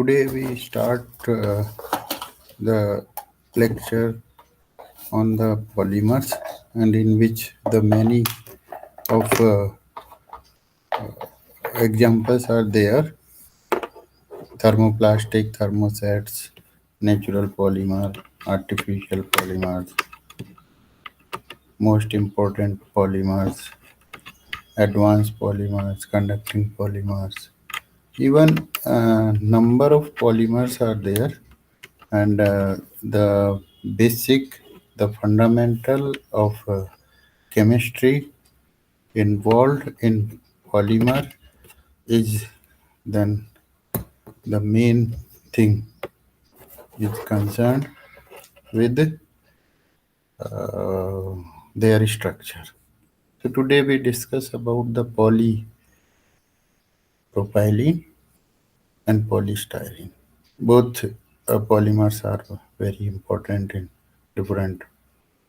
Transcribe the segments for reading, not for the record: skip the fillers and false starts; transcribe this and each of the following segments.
Today we start the lecture on the polymers, and in which the many of examples are there: thermoplastic, thermosets, natural polymer, artificial polymers, most important polymers, advanced polymers, conducting polymers. Even number of polymers are there, and basic, the fundamental of chemistry involved in polymer is then the main thing is concerned with their structure. So today we discuss about the polypropylene and polystyrene. Both polymers are very important in different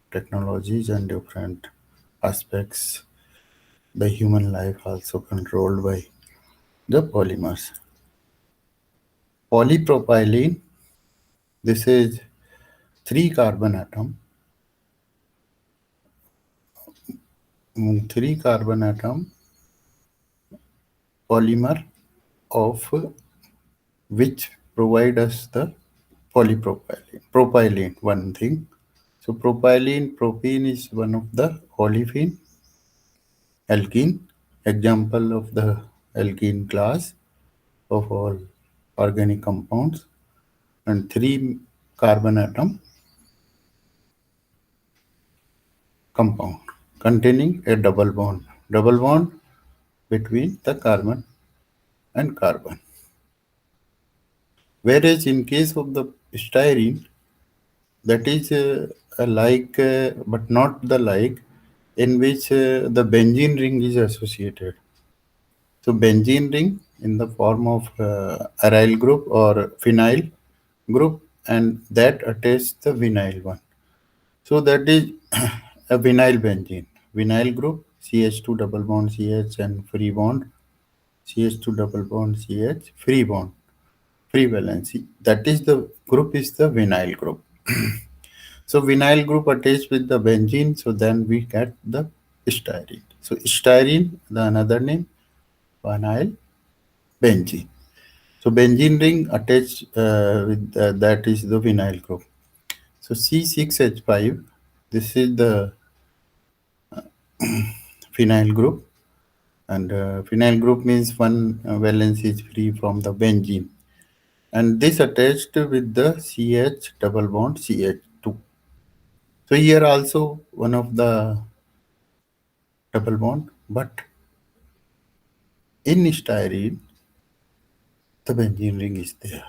technologies and different aspects. The human life also controlled by the polymers. Polypropylene, this is three carbon atom, three carbon atom polymer of which provide us the polypropylene. Propylene, one thing. So propylene, propene is one of the olefin alkene, example of the alkene class of all organic compounds, and three carbon atom compound containing a double bond between the carbon and carbon. Whereas in case of the styrene, that is but not the like, in which the benzene ring is associated. So benzene ring in the form of aryl group or phenyl group, and that attaches the vinyl one. So that is a vinyl benzene. Vinyl group, CH2 double bond CH and free bond, CH2 double bond CH, free bond, free valency. That is the group is the vinyl group. So vinyl group attached with the benzene, so then we get the styrene. So styrene, the another name, vinyl benzene. So benzene ring attached with that is the vinyl group. So C6H5, this is the phenyl group, and phenyl group means one valence is free from the benzene, and this attached with the CH double bond CH2. So here also one of the double bond, but in styrene the benzene ring is there.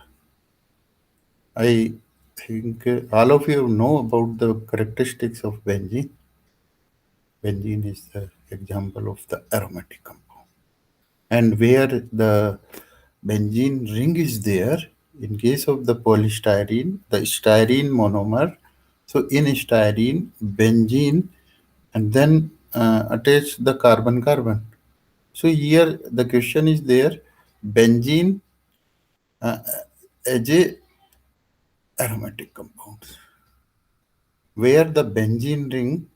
I think all of you know about the characteristics of benzene. Benzene is the example of the aromatic compound. And where the benzene ring is there, in case of the polystyrene, the styrene monomer, so in styrene, benzene, and then attach the carbon-carbon. So here the question is there, benzene as a aromatic compounds, where the benzene ring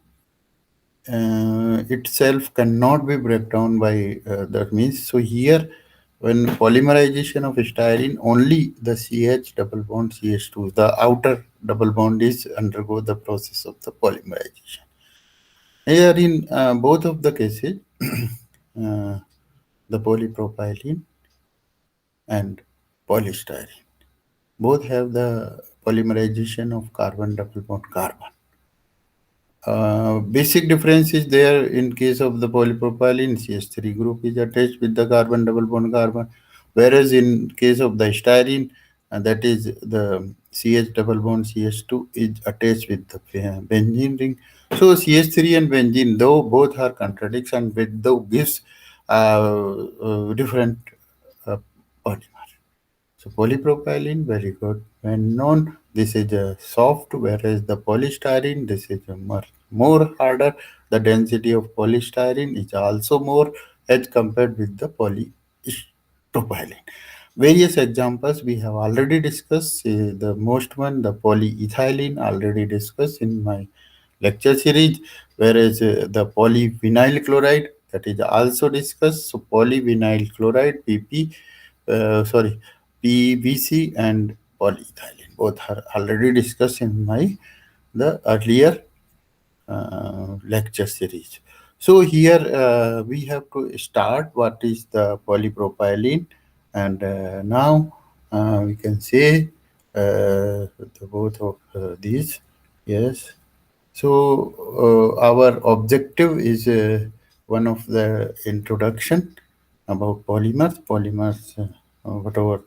itself cannot be break down by that means. So here, when polymerization of styrene, only the CH double bond CH2, the outer double bond is undergo the process of the polymerization. Here in both of the cases, the polypropylene and polystyrene both have the polymerization of carbon double bond carbon. Basic difference is there in case of the polypropylene, CH3 group is attached with the carbon double bond carbon, whereas in case of the styrene, that is the CH double bond CH2 is attached with the benzene ring. So CH3 and benzene, though both are contradiction, but though gives different uh, polymer. So polypropylene, very good. When known, this is a soft, whereas the polystyrene, this is a more harder. The density of polystyrene is also more as compared with the polypropylene. Various examples we have already discussed. The most one, the polyethylene, already discussed in my lecture series, whereas the polyvinyl chloride, that is also discussed. So polyvinyl chloride, PVC and polyethylene both are already discussed in my the earlier lecture series. So here we have to start what is the polypropylene, and now we can say the both of these. Yes. So our objective is one of the introduction about polymers. Polymers, whatever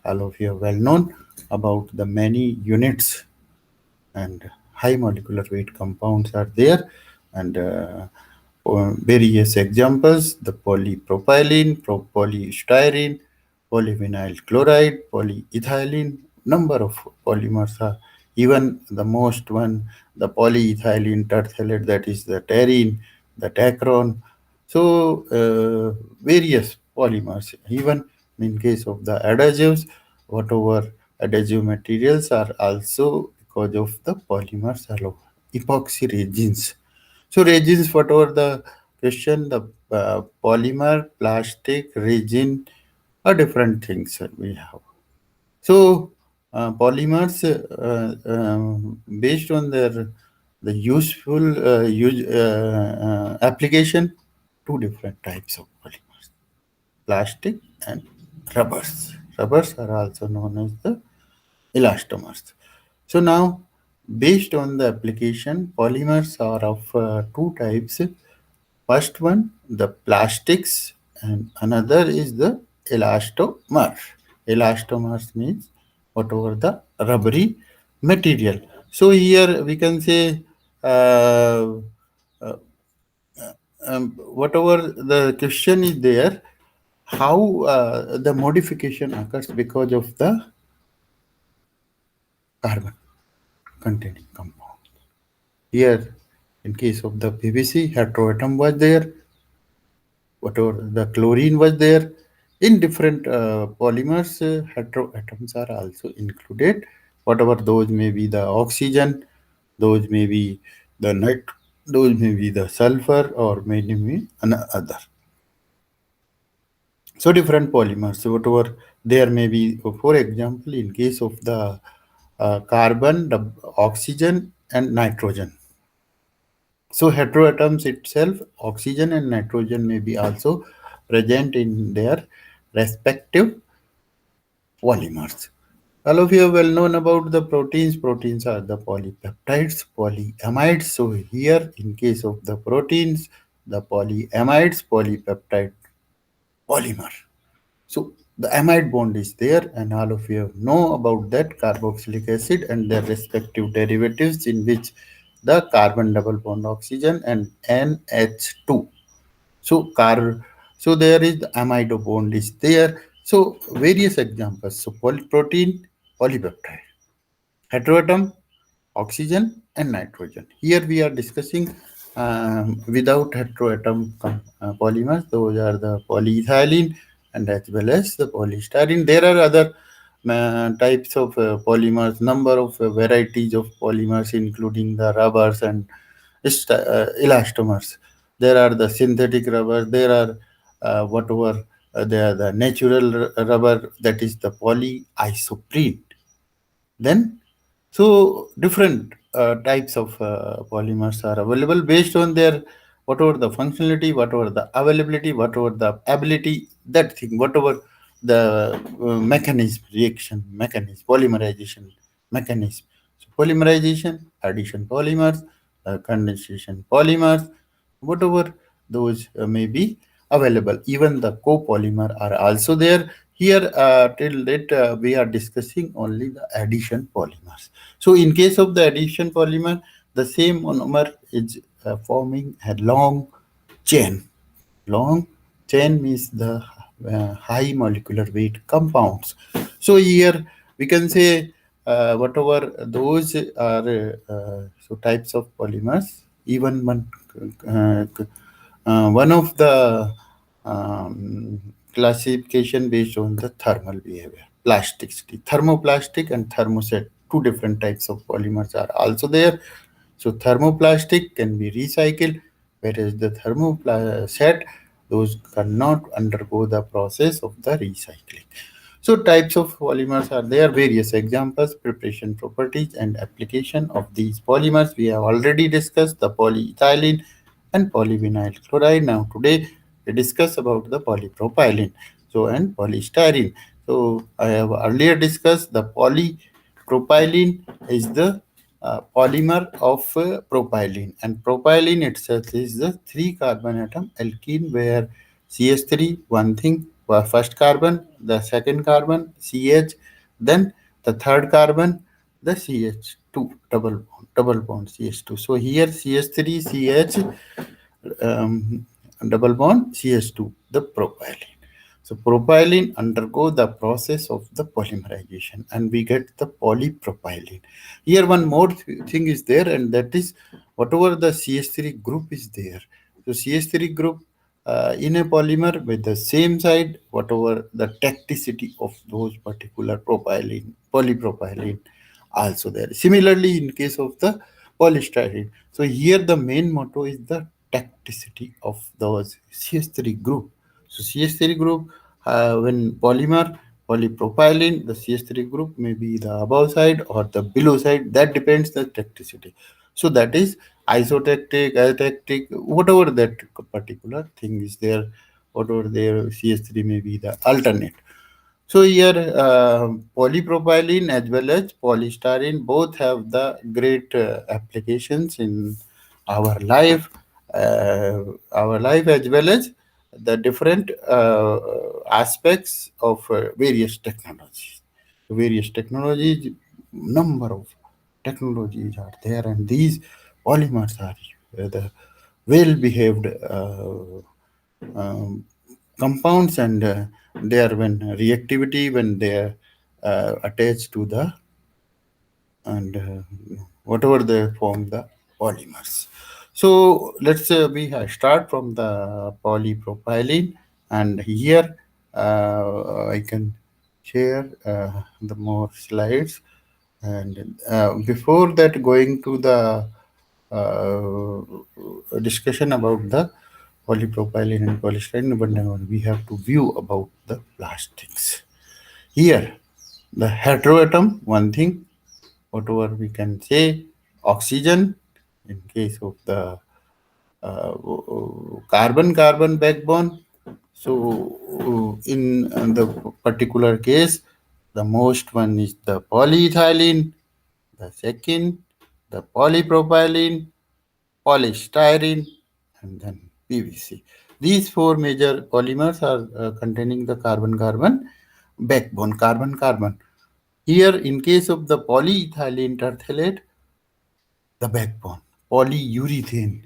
all of you are well known about the many units and high molecular weight compounds are there, and various examples: the polypropylene, polystyrene, polyvinyl chloride, polyethylene. Number of polymers are even the most one, the polyethylene terephthalate, that is the terene, the tacron. So various polymers, even in case of the adhesives, whatever adhesive materials are also because of the polymers alone. Epoxy resins. So resins, whatever the question, the polymer, plastic, resin are different things we have. So polymers, based on their the useful application, two different types of polymers: plastic and rubbers. Rubbers are also known as the elastomers. So now, based on the application, polymers are of two types. First one, the plastics, and another is the elastomer. Elastomers means whatever the rubbery material. So here we can say uh, whatever the question is there, how the modification occurs because of the carbon containing compound. Here, in case of the PVC, heteroatom was there, whatever the chlorine was there. In different polymers, heteroatoms are also included. Whatever those may be the oxygen, those may be the those may be the sulfur, or maybe another. So different polymers, so whatever there may be, for example, in case of the carbon, the oxygen, and nitrogen. So heteroatoms itself, oxygen and nitrogen may be also present in their respective polymers. All of you are well known about the proteins. Proteins are the polypeptides, polyamides. So here, in case of the proteins, the polyamides, polypeptide, polymer. So the amide bond is there, and all of you know about that carboxylic acid and their respective derivatives, in which the carbon double bond oxygen and NH2. So so there is the amido bond is there. So various examples. So polyprotein, polypeptide, heteroatom, oxygen, and nitrogen. Here we are discussing without heteroatom polymers. Those are the polyethylene and as well as the polystyrene. There are other types of polymers, number of varieties of polymers, including the rubbers and elastomers. There are the synthetic rubber. There are whatever they are the natural rubber, that is the polyisoprene. Then, so different types of polymers are available based on their whatever the functionality, whatever the availability, whatever the ability, that thing, whatever the mechanism, reaction mechanism, polymerization mechanism. So polymerization, addition polymers, condensation polymers, whatever those may be available. Even the copolymer are also there. Here, till that we are discussing only the addition polymers. So, in case of the addition polymer, the same monomer is forming a long chain. Long chain means the high molecular weight compounds. So here we can say whatever those are so types of polymers. Even one of the um, classification based on the thermal behavior. Plasticity, thermoplastic and thermoset, two different types of polymers are also there. So thermoplastic can be recycled, whereas the thermoset, those cannot undergo the process of the recycling. So types of polymers are there, various examples, preparation properties and application of these polymers. We have already discussed the polyethylene and polyvinyl chloride. Now today we discuss about the polypropylene so and polystyrene. So I have earlier discussed the polypropylene is the polymer of propylene, and propylene itself is the three carbon atom alkene where CH3 one thing first carbon, the second carbon CH, then the third carbon the CH2 double bond CH2. So here CH3 CH double bond CH2, the propylene. So propylene undergo the process of the polymerization and we get the polypropylene. Here one more thing is there, and that is whatever the CH3 group is there. So CH3 group in a polymer with the same side, whatever the tacticity of those particular propylene, polypropylene also there. Similarly, in case of the polystyrene, so here the main motto is the tacticity of those CH3 group. So CH3 group, when polymer, polypropylene, the CH3 group may be the above side or the below side. That depends the tacticity. So that is isotactic, atactic, whatever that particular thing is there, whatever there CH3 may be the alternate. So here, polypropylene as well as polystyrene both have the great applications in our life, as well as the different aspects of various technologies. Various technologies, number of technologies are there, and these polymers are the well-behaved um, compounds, and they are when reactivity when they are attached to the and whatever they form the polymers. So let's we start from the polypropylene, and here I can share the more slides. And before that, going to the discussion about the polypropylene and polystyrene, but now we have to view about the plastics. Here, the heteroatom, one thing, whatever we can say, oxygen, in case of the carbon-carbon backbone. So, in the particular case, the most one is the polyethylene, the second, the polypropylene, polystyrene, and then PVC. These four major polymers are containing the carbon-carbon backbone, carbon-carbon. Here, in case of the polyethylene terephthalate, the backbone, polyurethane.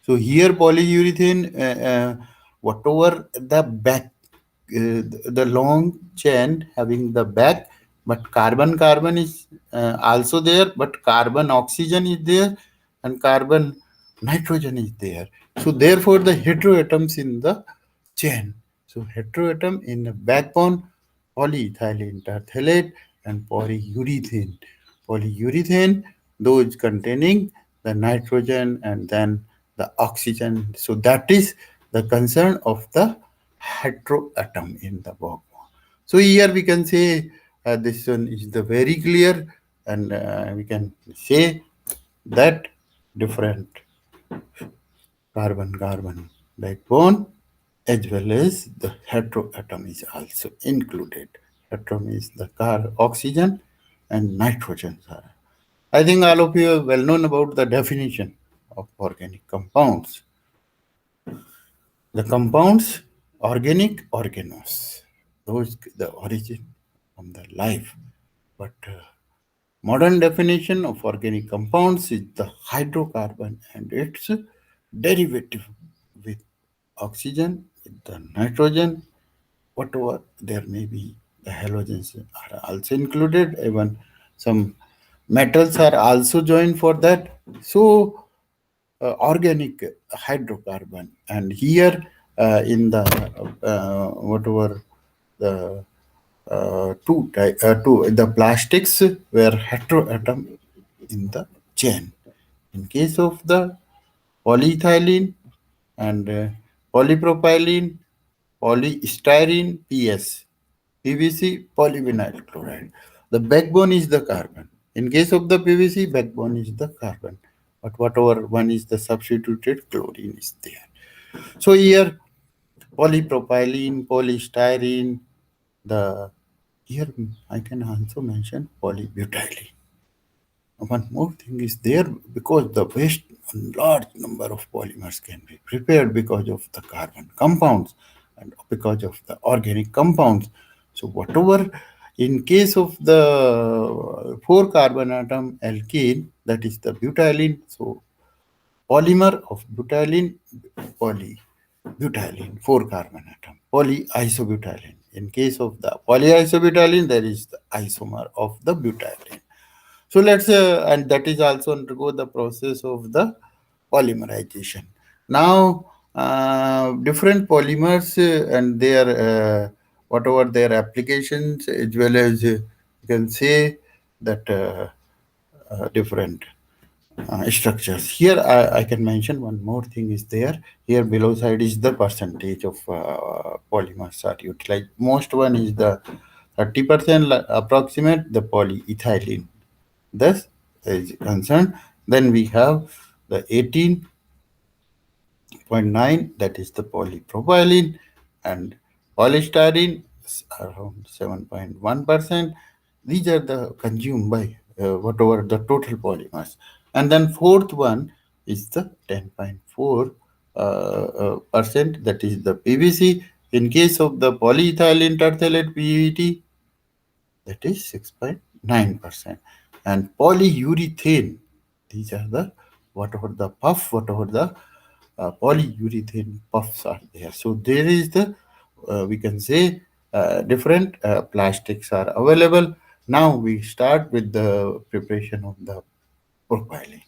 So here polyurethane, whatever the back, the long chain having the back, but carbon-carbon is also there, but carbon oxygen is there, and carbon nitrogen is there. So therefore the heteroatoms in the chain. So heteroatom in the backbone, polyethylene terephthalate and polyurethane. Polyurethane, those containing the nitrogen and then the oxygen. So that is the concern of the heteroatom in the backbone. So here we can say this one is the very clear, and we can say that different carbon-carbon backbone as well as the heteroatom is also included. Heteroatom is the oxygen and nitrogen. I think all of you are well known about the definition of organic compounds. The compounds, organic, organose, those the origin from the life. But modern definition of organic compounds is the hydrocarbon and its derivative with oxygen, with the nitrogen, whatever there may be. The halogens are also included. Even some metals are also joined for that. So organic hydrocarbon, and here in the whatever the two the plastics were heteroatom in the chain. In case of the polyethylene and polypropylene, polystyrene, PS, PVC, polyvinyl chloride. The backbone is the carbon. In case of the PVC, backbone is the carbon. But whatever one is the substituted, chlorine is there. So here, polypropylene, polystyrene, the here I can also mention polybutylene. One more thing is there because the waste large number of polymers can be prepared because of the carbon compounds and because of the organic compounds. So whatever in case of the four carbon atom alkene, that is the butylene. So polymer of butylene, polybutylene, four carbon atom, polyisobutylene. In case of the polyisobutylene, there is the isomer of the butylene. So let's and that is also undergo the process of the polymerization. Now, different polymers and their whatever their applications, as well as you can say that different structures. Here, I can mention one more thing is there. Here below side is the percentage of polymers are utilized. Most one is the 30% approximate the polyethylene. Thus, is concerned. Then we have the 18.9, that is the polypropylene, and polystyrene is around 7.1%. These are the consumed by whatever the total polymers. And then fourth one is the 10.4 percent, that is the PVC. In case of the polyethylene terephthalate PET, that is 6.9%. And polyurethane, these are the whatever the puff, whatever the polyurethane puffs are there. So there is the we can say different plastics are available. Now we start with the preparation of the propylene.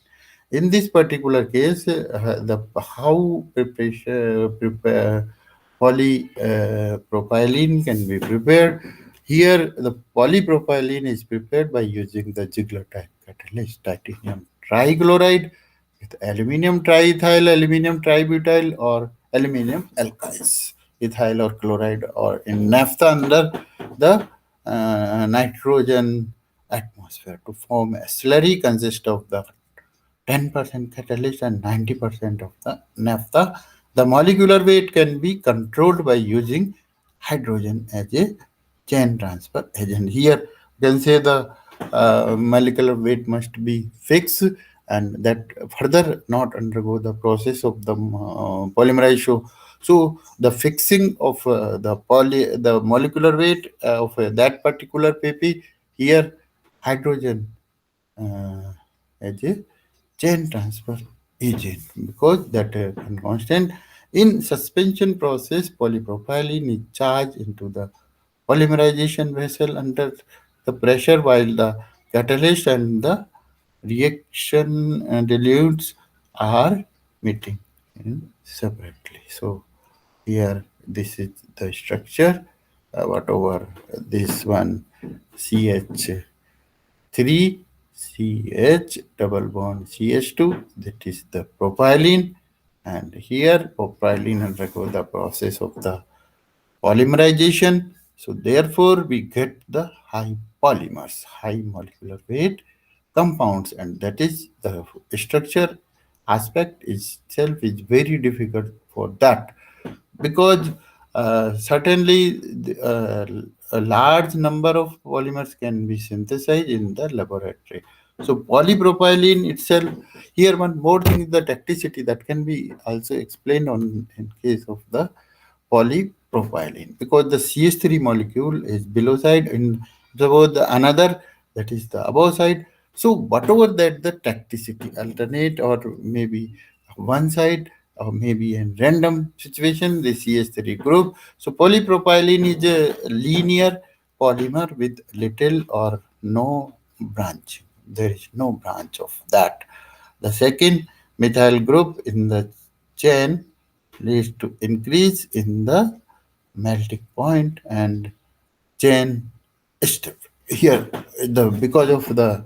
In this particular case, the how preparation prepare polypropylene can be prepared. Here, the polypropylene is prepared by using the Ziegler type catalyst, titanium trichloride with aluminum triethyl, aluminum tributyl, or aluminum alkyls, ethyl or chloride, or in naphtha under the nitrogen atmosphere to form a slurry consist of the 10% catalyst and 90% of the naphtha. The molecular weight can be controlled by using hydrogen as a chain transfer agent. Here, you can say the molecular weight must be fixed and that further not undergo the process of the polymerization. So the fixing of the molecular weight of that particular PP, here hydrogen as a chain transfer agent because that constant in suspension process polypropylene is charged into the polymerization vessel under the pressure while the catalyst and the reaction dilutes are meeting separately. So here this is the structure whatever this one CH3 CH double bond CH2, that is the propylene, and here propylene undergo the process of the polymerization. So therefore we get the high polymers, high molecular weight compounds, and that is the structure aspect itself is very difficult for that because certainly a large number of polymers can be synthesized in the laboratory. So polypropylene itself, here one more thing is the toxicity that can be also explained on in case of the polypropylene because the CH3 molecule is below side and the another that is the above side. So whatever that the toxicity alternate or maybe one side or maybe in random situation the CH3 group. So polypropylene is a linear polymer with little or no branch. There is no branch of that. The second methyl group in the chain leads to increase in the melting point and chain step. Here, the because of the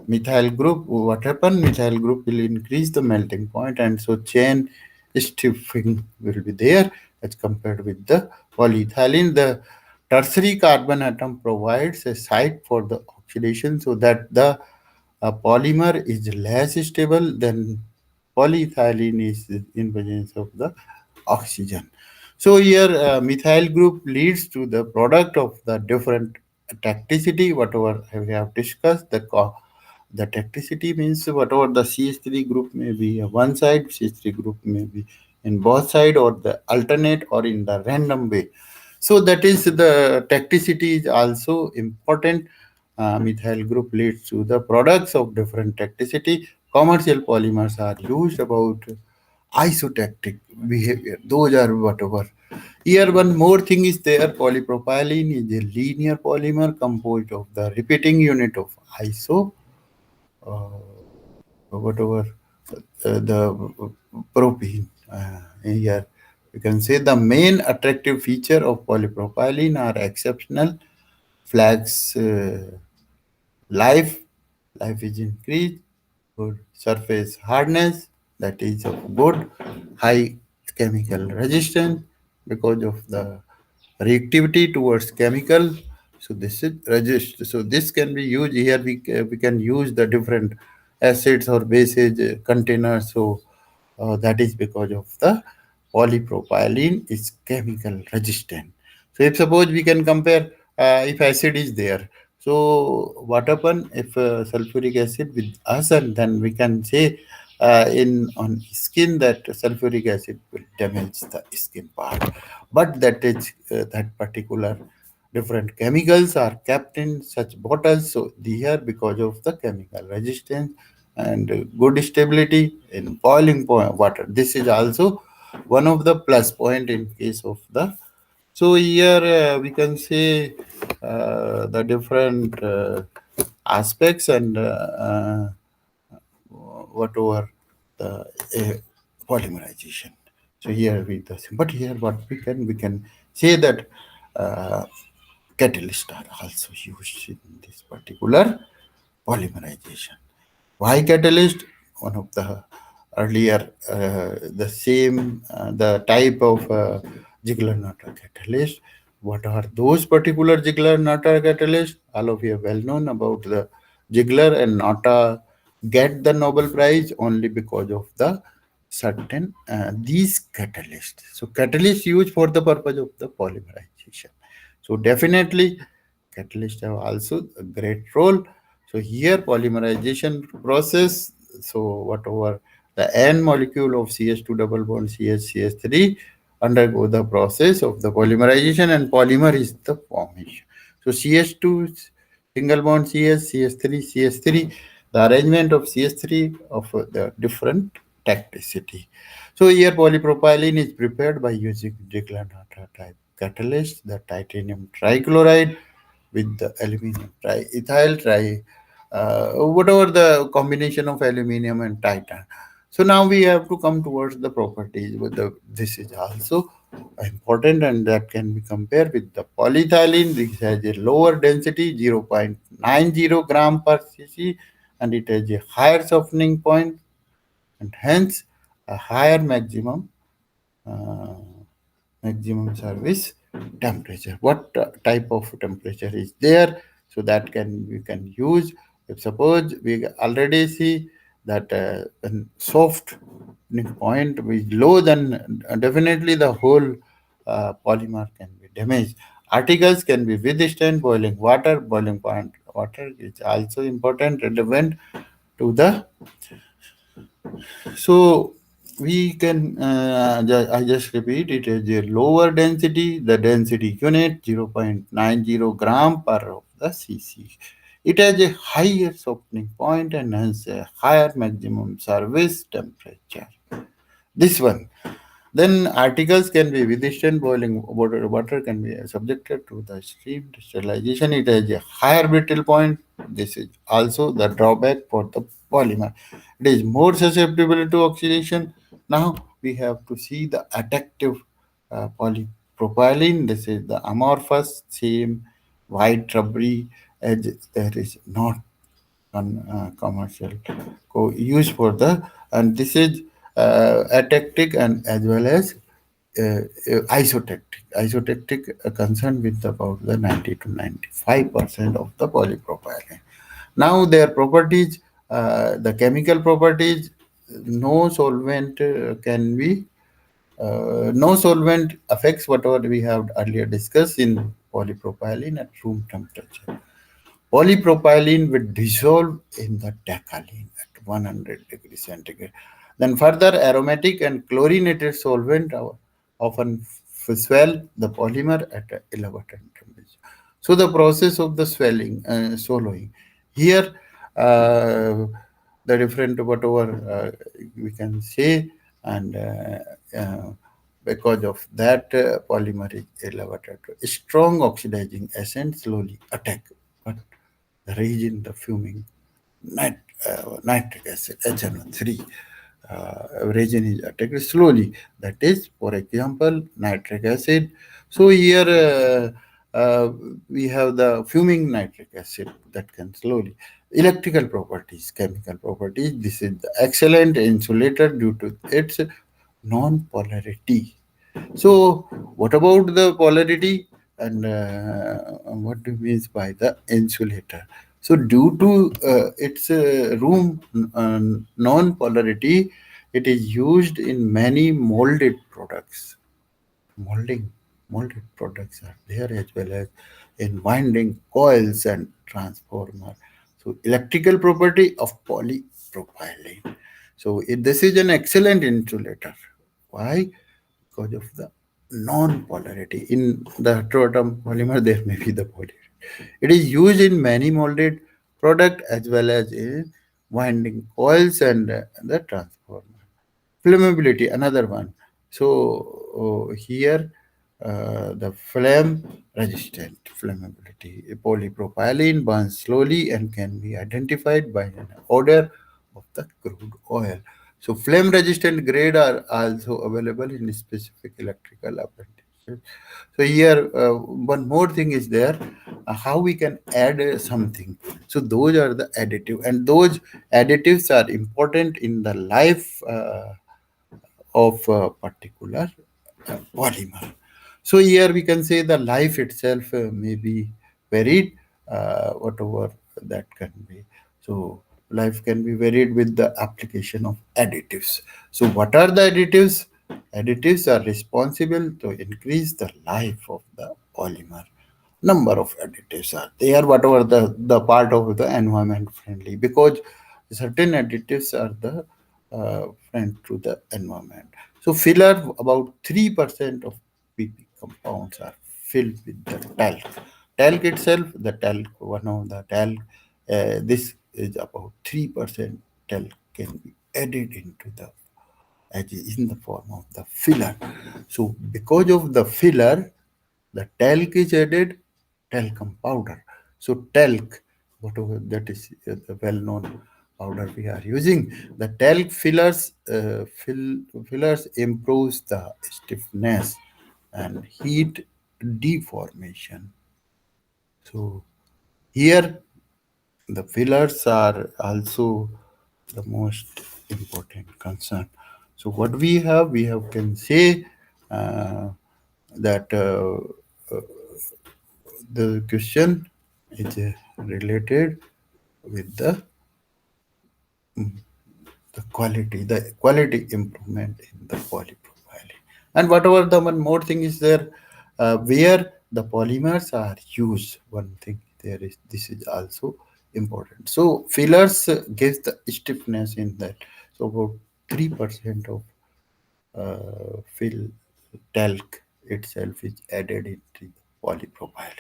methyl group, what happened? Methyl group will increase the melting point, and so chain stiffing will be there as compared with the polyethylene. The tertiary carbon atom provides a site for the oxidation, so that the polymer is less stable than polyethylene is in presence of the oxygen. So here methyl group leads to the product of the different tacticity, whatever we have discussed. The tacticity means whatever the CH3 group may be on one side, CH3 group may be in both side, or the alternate or in the random way. So that is the tacticity is also important. Methyl group leads to the products of different tacticity. Commercial polymers are used about isotactic behavior. Those are whatever. Here, one more thing is there. Polypropylene is a linear polymer composed of the repeating unit of iso, uh, whatever the propene. Here, you can say the main attractive feature of polypropylene are exceptional flags. Life, life is increased, good surface hardness, that is of good, high chemical resistance because of the reactivity towards chemical. So this is resist. So this can be used here. We can use the different acids or bases containers. So that is because of the polypropylene is chemical resistant. So if suppose we can compare if acid is there, so what happen if sulfuric acid with us, and then we can say in on skin that sulfuric acid will damage the skin part, but that is that particular different chemicals are kept in such bottles. So here because of the chemical resistance and good stability in boiling point water. This is also one of the plus point in case of the. So here we can say the different aspects and whatever the polymerization. So here we the but here what we can say that uh, catalysts are also used in this particular polymerization. Why catalyst? One of the earlier, the same, the type of Ziegler-Natta catalyst. What are those particular Ziegler-Natta catalysts? All of you are well known about the Ziegler and Natta get the Nobel Prize only because of the certain these catalysts. So catalysts used for the purpose of the polymerization. So definitely catalysts have also a great role. So here polymerization process, so whatever the N molecule of CH2 double bond CH3 undergo the process of the polymerization, and polymer is the formation. So CH2 single bond CH3 CH3, the arrangement of CH3 of the different tacticity. So here polypropylene is prepared by using Ziegler-Natta type catalyst, the titanium trichloride with the aluminum triethyl tri, whatever the combination of aluminum and titan. So now we have to come towards the properties. But this is also important, and that can be compared with the polyethylene. This has a lower density, 0.90 gram per cc, and it has a higher softening point, and hence a higher uh, maximum service temperature. What type of temperature is there? So that can we can use. If suppose we already see that when soft point is low, then definitely the whole polymer can be damaged. Articles can be withstand boiling water. Boiling point water is also important, relevant to the. So we can, I just repeat, it is a lower density, the density unit 0.90 gram per of the cc. It has a higher softening point and has a higher maximum service temperature. This one. Then articles can be withstand boiling water. Water can be subjected to the extreme sterilization. It has a higher brittle point. This is also the drawback for the polymer. It is more susceptible to oxidation. Now, we have to see the attractive polypropylene. This is the amorphous, same white rubbery edge. There is not on commercial use for the, and this is atactic and as well as isotactic. Isotactic concerned with about the 90 to 95% of the polypropylene. Now their properties, the chemical properties, no solvent can be, no solvent affects whatever we have earlier discussed in polypropylene at room temperature. Polypropylene will dissolve in the tacchaline at 100 degrees centigrade. Then further aromatic and chlorinated solvent often swell the polymer at a elevated temperature. So the process of the swelling, swallowing. Here, the different whatever we can say, and because of that polymer is elevated. Strong oxidizing agent slowly attack, but the region, the fuming nitric acid, HNO3. Region is attacked slowly. That is, for example, nitric acid. So here we have the fuming nitric acid that can slowly. Electrical properties, chemical properties. This is the excellent insulator due to its non-polarity. So, what about the polarity and what do means by the insulator? So, due to its room non-polarity, it is used in many molded products. Molding, molded products are there as well as in winding coils and transformer. So, electrical property of polypropylene. So, this is an excellent insulator. Why? Because of the non-polarity. In the heteroatom polymer, there may be the polarity. It is used in many molded product as well as in winding coils and the transformer. Flammability, another one. So here the flame resistant flammability. Polypropylene burns slowly and can be identified by an odor of the crude oil. So flame resistant grade are also available in specific electrical applications. So here one more thing is there, how we can add something. So those are the additive, and those additives are important in the life of a particular polymer. So here we can say the life itself may be varied, whatever that can be. So life can be varied with the application of additives. So what are the additives? Additives are responsible to increase the life of the polymer. Number of additives are there, whatever the part of the environment friendly, because certain additives are the friend to the environment. So filler, about 3% of PP compounds are filled with the talc. Talc itself, the talc, one of the talc, this is about 3% talc can be added into the as in the form of the filler. So because of the filler, the talc is added, talcum powder. So talc, whatever that is the well-known powder we are using, the talc fillers improves the stiffness and heat deformation. So here the fillers are also the most important concern. So what we have can say that the question is related with the quality improvement in the polypropylene. And whatever the one more thing is there, where the polymers are used, one thing there is, this is also important. So fillers gives the stiffness in that. So about 3% of fill talc itself is added into the polypropylene.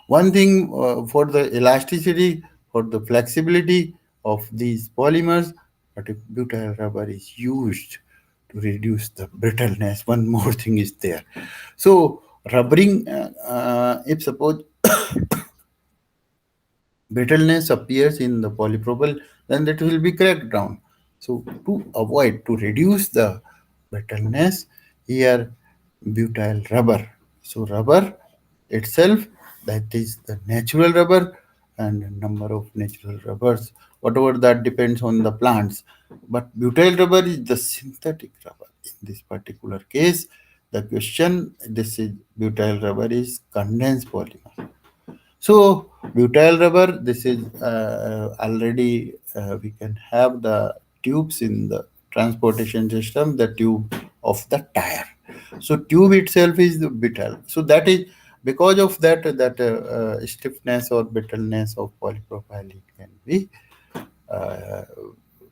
One thing for the elasticity, for the flexibility of these polymers, but if butyl rubber is used to reduce the brittleness, one more thing is there. So rubbering, if suppose brittleness appears in the polypropyl, then that will be cracked down. So to avoid, to reduce the brittleness. Here, butyl rubber. So rubber itself, that is the natural rubber, and number of natural rubbers, whatever that depends on the plants. But butyl rubber is the synthetic rubber. In this particular case, the question, this is butyl rubber is condensed polymer. So butyl rubber, this is already we can have the tubes in the transportation system, the tube of the tire. So tube itself is the butyl. So that is because of that stiffness or brittleness of polypropylene can be uh,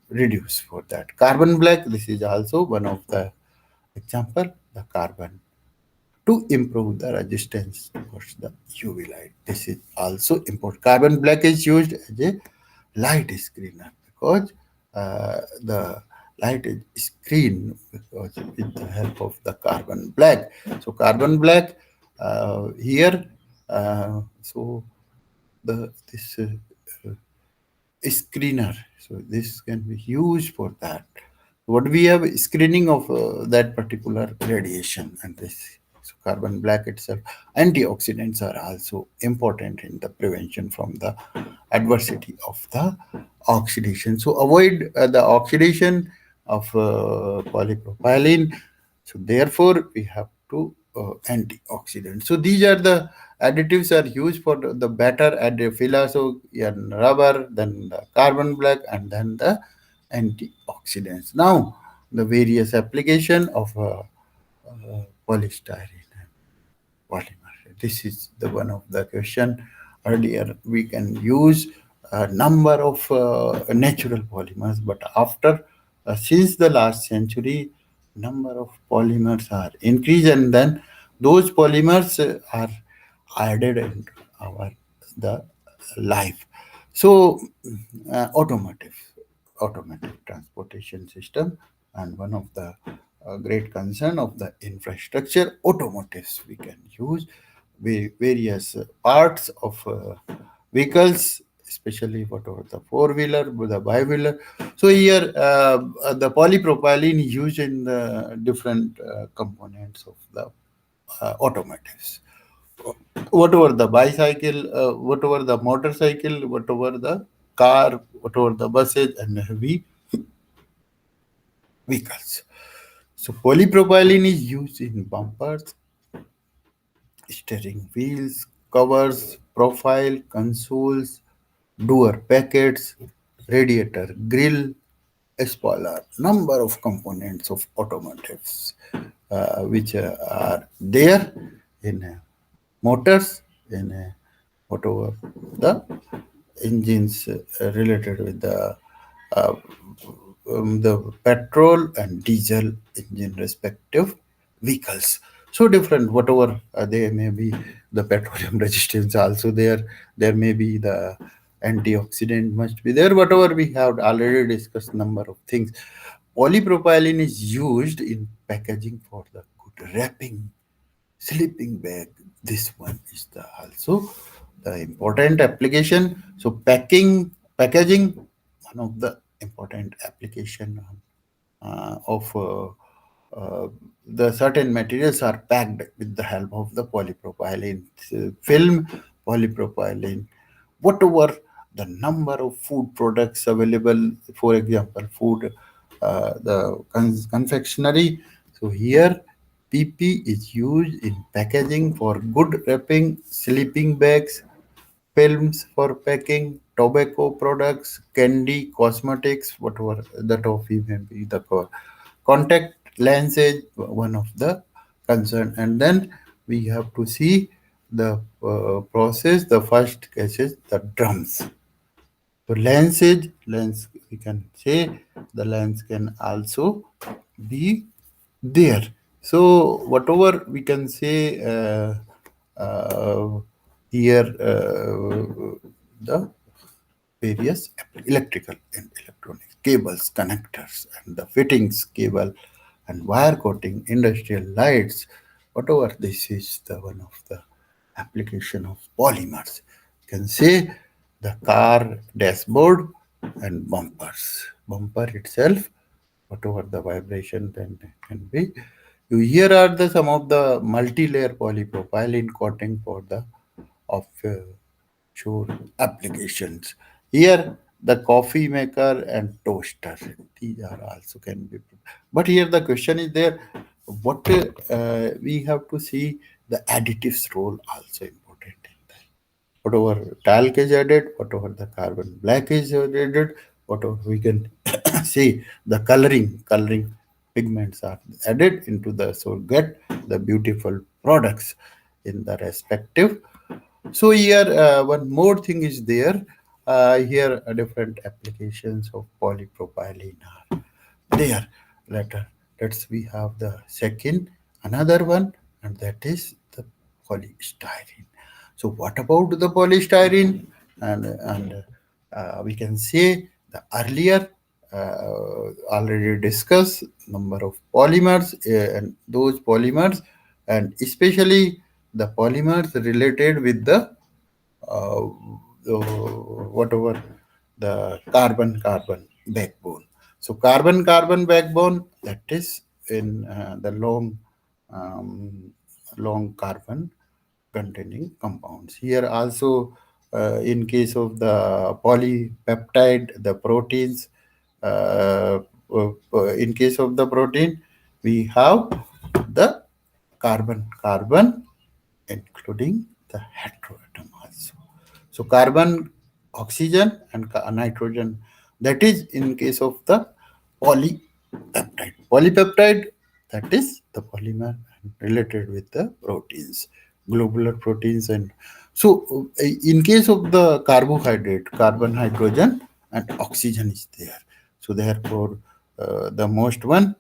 reduced for that. Carbon black, this is also one of the example, the carbon to improve the resistance towards the UV light. This is also important. Carbon black is used as a light screener because the light is screened because with the help of the carbon black. So carbon black here, so the this screener. So this can be used for that. What we have screening of that particular radiation and this. So carbon black itself, antioxidants are also important in the prevention from the adversity of the oxidation. So avoid the oxidation of polypropylene. So therefore, we have to antioxidants. So these are the additives are used for the better additive filler. So yeah, rubber, then the carbon black, and then the antioxidants. Now the various application of polystyrene polymer. This is the one of the question. Earlier, we can use a number of natural polymers, but after since the last century, number of polymers are increased, and then those polymers are added into our the life. So, automotive transportation system, and one of the great concern of the infrastructure automotives we can use various parts of vehicles, especially whatever the four wheeler, the bi-wheeler. So here the polypropylene is used in the different components of the automotives, whatever the bicycle, whatever the motorcycle, whatever the car, whatever the buses and heavy vehicles. So polypropylene is used in bumpers, steering wheels, covers, profile, consoles, door packets, radiator grill, spoiler, number of components of automotives which are there in motors, in whatever the engines related with uh, the petrol and diesel engine respective vehicles. So different whatever they may be, the petroleum resistance also there may be the antioxidant must be there, whatever we have already discussed number of things. Polypropylene is used in packaging for the good wrapping, sleeping bag. This one is the also the important application. So packaging, one of the important application of the certain materials are packed with the help of the polypropylene film, polypropylene, whatever the number of food products available, for example, food, the confectionery. So here, PP is used in packaging for good wrapping, sleeping bags, films for packing, tobacco products, candy, cosmetics, whatever the toffee may be, the contact lenses, one of the concern. And then we have to see the process. The first case is the drums. So lens, we can say the lens can also be there. So whatever we can say uh, here, the various electrical and electronic cables, connectors, and the fittings cable and wire coating, industrial lights, whatever this is the one of the application of polymers. You can say the car dashboard and bumpers. Bumper itself whatever the vibration then can be. Here are the some of the multi-layer polypropylene coating for the offshore applications. Here the coffee maker and toaster, these are also can be. But here the question is there, what we have to see the additives role also important in that. Whatever talc is added, whatever the carbon black is added, whatever we can see the coloring pigments are added into the, so get the beautiful products in the respective. So here one more thing is there. Here different applications of polypropylene are there. Later, let's we have the second another one, and that is the polystyrene. So what about the polystyrene? And we can say the earlier already discussed number of polymers and those polymers, and especially the polymers related with uh, whatever the carbon backbone. So carbon backbone, that is in the long carbon containing compounds. Here also, in case of the polypeptide, the proteins, in case of the protein, we have the carbon including the heteroatom also. So carbon, oxygen, and nitrogen. That is in case of the polypeptide. Polypeptide, that is the polymer and related with the proteins, globular proteins, and so in case of the carbohydrate, carbon, hydrogen, and oxygen is there. So therefore, the most one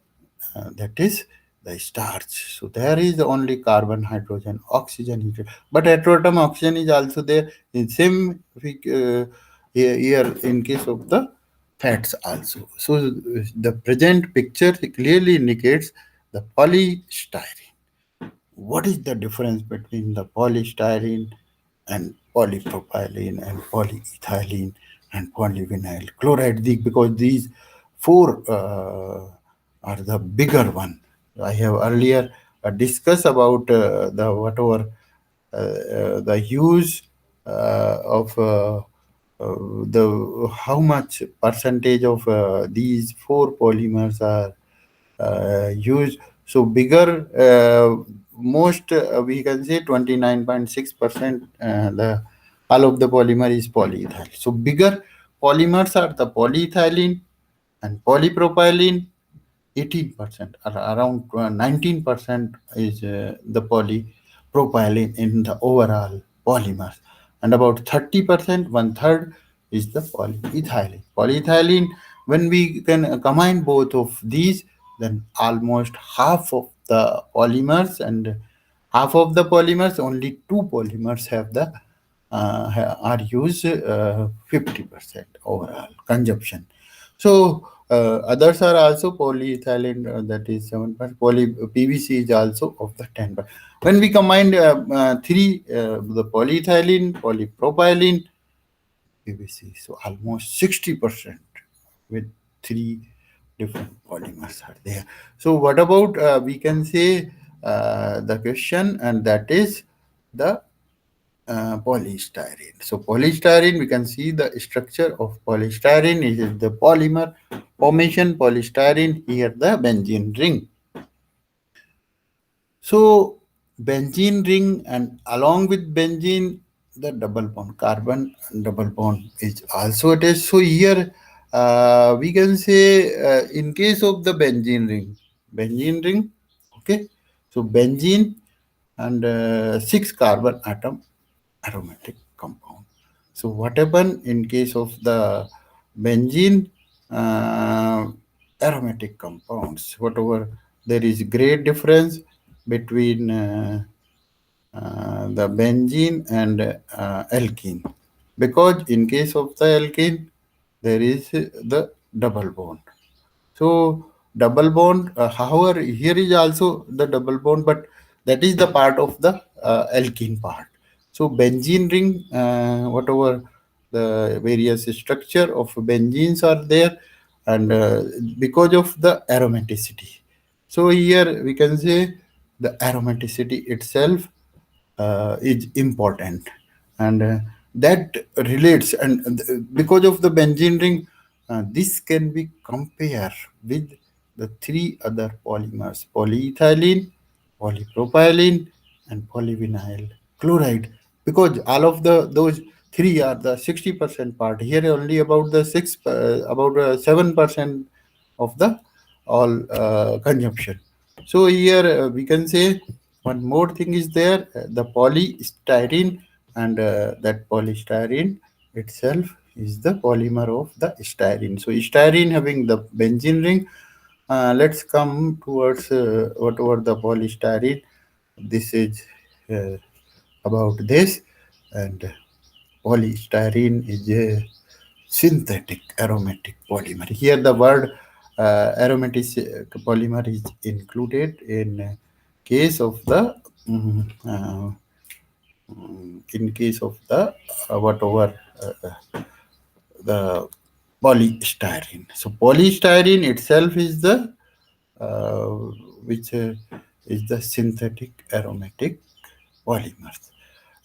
that is the starch. So there is only carbon, hydrogen, oxygen. But heteroatom oxygen is also there. In same here in case of the fats also. So the present picture clearly indicates the polystyrene. What is the difference between the polystyrene and polypropylene and polyethylene and polyvinyl chloride? Because these four are the bigger one. I have earlier discussed about the whatever the use of the how much percentage of these four polymers are used. So bigger, most we can say 29.6% the all of the polymer is polyethyl. So bigger polymers are the polyethylene and polypropylene. 18% around 19% is the polypropylene in the overall polymers, and about 30%, one third, is the polyethylene. Polyethylene, when we can combine both of these, then almost half of the polymers, and half of the polymers, only two polymers have the are used 50% overall consumption. So others are also polyethylene, that is 7%. Poly PVC is also of the 10%. When we combine three, the polyethylene, polypropylene, PVC, so almost 60% with three different polymers are there. So what about we can say the question, and that is the polystyrene. So polystyrene, we can see the structure of polystyrene is the polymer formation. Polystyrene, here the benzene ring. So benzene ring, and along with benzene, the double bond, carbon double bond is also attached. So here we can say in case of the benzene ring, okay. So benzene and six carbon aromatic compound. So what happen in case of the benzene aromatic compounds? Whatever, there is great difference between the benzene and alkene, because in case of the alkene there is the double bond. So double bond, however, here is also the double bond, but that is the part of the alkene part. So benzene ring, whatever the various structure of benzenes are there, and because of the aromaticity. So here we can say the aromaticity itself is important, and that relates, and because of the benzene ring, this can be compared with the three other polymers: polyethylene, polypropylene, and polyvinyl chloride. Because all of the those three are the 60% part. Here only about the 7% of the all consumption. So here we can say one more thing is there, the polystyrene, and that polystyrene itself is the polymer of the styrene. So styrene having the benzene ring. Let's come towards whatever the polystyrene. This is uh, about this, and polystyrene is a synthetic aromatic polymer. Here, the word aromatic polymer is included in case of the in case of the whatever the polystyrene. So polystyrene itself is the uh, which is the synthetic aromatic polymers,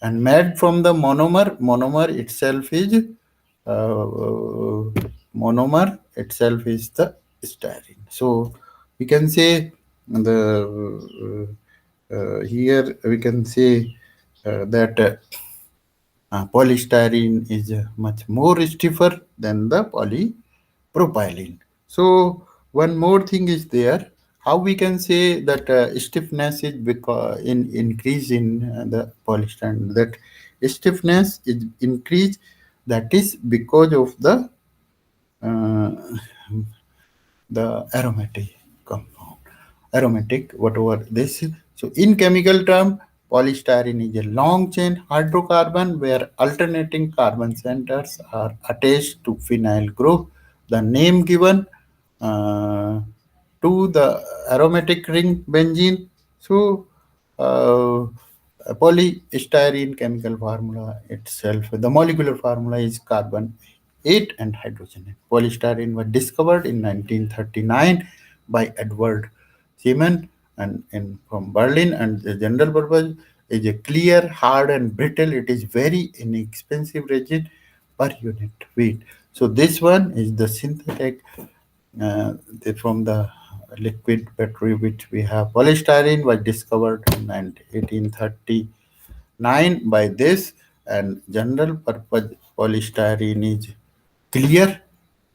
and made from the monomer. Monomer itself is monomer itself is the styrene. So we can say the here we can say that polystyrene is much more stiffer than the polypropylene. So one more thing is there. How we can say that stiffness is because in increase in the polystyrene, that stiffness is increased, that is because of uh, the aromatic compound, aromatic whatever this. So in chemical term, polystyrene is a long chain hydrocarbon where alternating carbon centers are attached to phenyl group. The name given uh, to the aromatic ring benzene. So uh, polystyrene chemical formula itself, the molecular formula is carbon 8 and hydrogen 8. Polystyrene was discovered in 1939 by Edward Siemens from Berlin, and the general purpose is a clear, hard, and brittle. It is very inexpensive resin per unit weight. So this one is the synthetic from the liquid battery which we have. Polystyrene was discovered in 1839 by this, and general purpose polystyrene is clear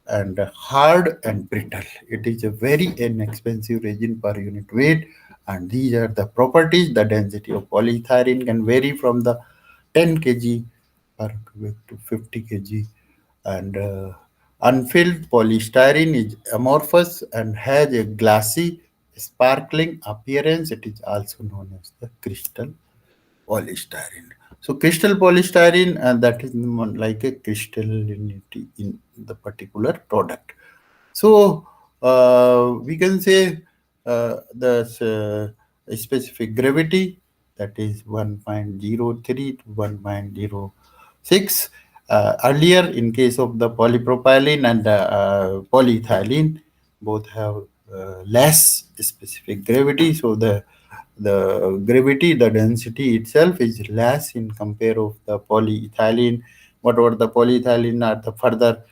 and hard and brittle. It is a very inexpensive resin per unit weight, and these are the properties. The density of polyethylene can vary from the 10 kg per cubic to 50 kg, and unfilled polystyrene is amorphous and has a glassy, sparkling appearance. It is also known as the crystal polystyrene. So crystal polystyrene, and that is like a crystallinity in the particular product. So we can say the specific gravity, that is 1.03 to 1.06. Earlier, in case of the polypropylene and polyethylene, both have less specific gravity. So the gravity, the density itself is less in compare of the polyethylene. Whatever the polyethylene are the further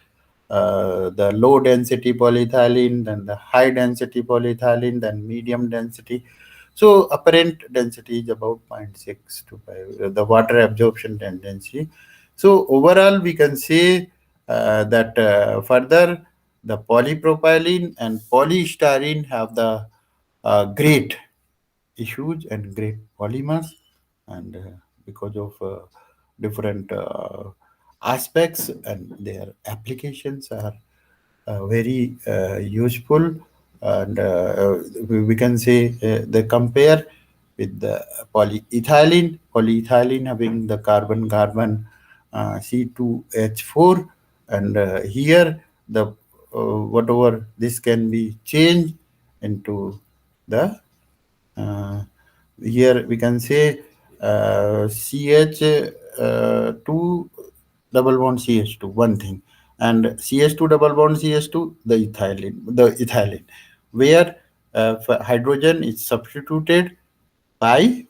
the low density polyethylene, then the high density polyethylene, then medium density. So apparent density is about zero point 0.6 to 5, the water absorption tendency. So overall, we can say that further the polypropylene and polystyrene have the great huge and great polymers, and because of different aspects, and their applications are very useful, and we can say they compare with the polyethylene having the carbon carbon C2H4, and here the whatever this can be changed into the here we can say CH 2 double bond CH2 one thing, and CS2 double bond CS2, the ethylene, where hydrogen is substituted by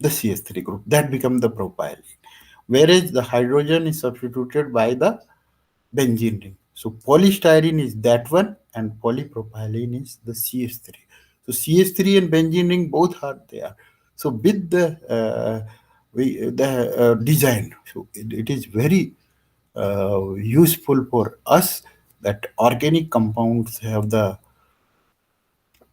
the CS3 group that become the propyl, whereas the hydrogen is substituted by the benzene ring. So polystyrene is that one, and polypropylene is the CS3. So CS3 and benzene ring both are there. So with the design, so it is very useful for us that organic compounds have the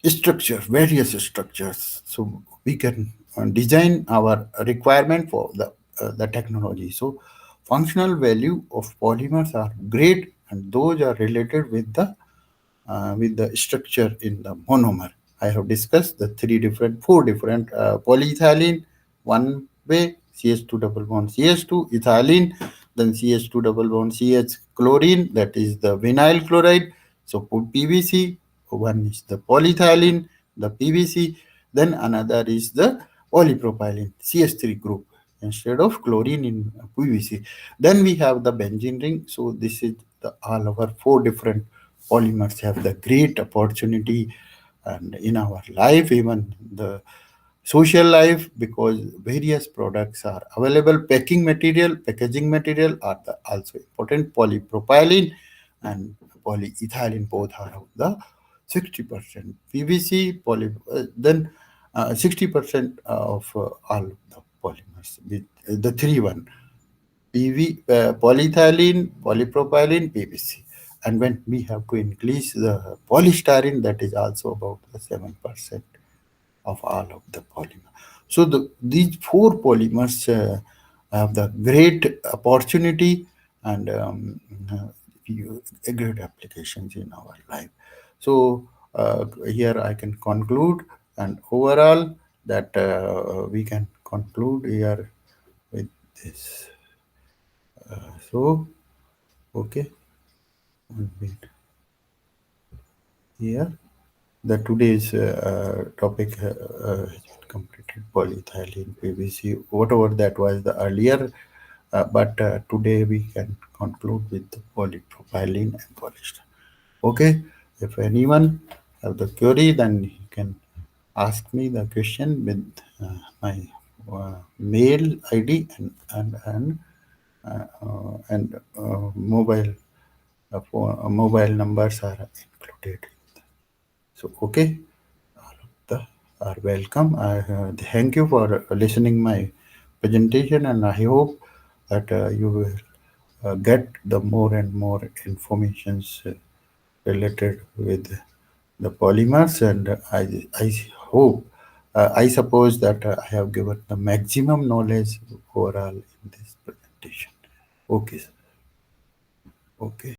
structure, various structures. So we can design our requirement for the technology. So functional value of polymers are great, and those are related with the structure in the monomer. I have discussed the four different polyethylene, one way, CH2 double bond CH2, ethylene, then CH2 double bond CH chlorine, that is the vinyl chloride. So put PVC, one is the polyethylene, the PVC, then another is the polypropylene, CH3 group instead of chlorine in PVC. Then we have the benzene ring. So this is all our four different polymers have the great opportunity and in our life, even the social life, because various products are available. Packaging material are also important. Polypropylene and polyethylene both are of the 60%. PVC, then 60% of all of the polymers, with the three one. Polyethylene, polypropylene, PVC. And when we have to increase the polystyrene, that is also about the 7% of all of the polymer. So these four polymers have the great opportunity and great applications in our life. So here I can conclude, and overall that we can conclude here with this. So okay, one minute here. The today's topic has been completed, polyethylene, PVC, whatever that was the earlier, but today we can conclude with the polypropylene and polyester. Okay, if anyone have the query, then you can ask me the question with my mail ID and mobile mobile numbers are included. So okay, the, are welcome. I thank you for listening my presentation, and I hope that you will get the more and more informations related with the polymers, and I hope I suppose that I have given the maximum knowledge overall in this presentation. Okay, sir. Okay.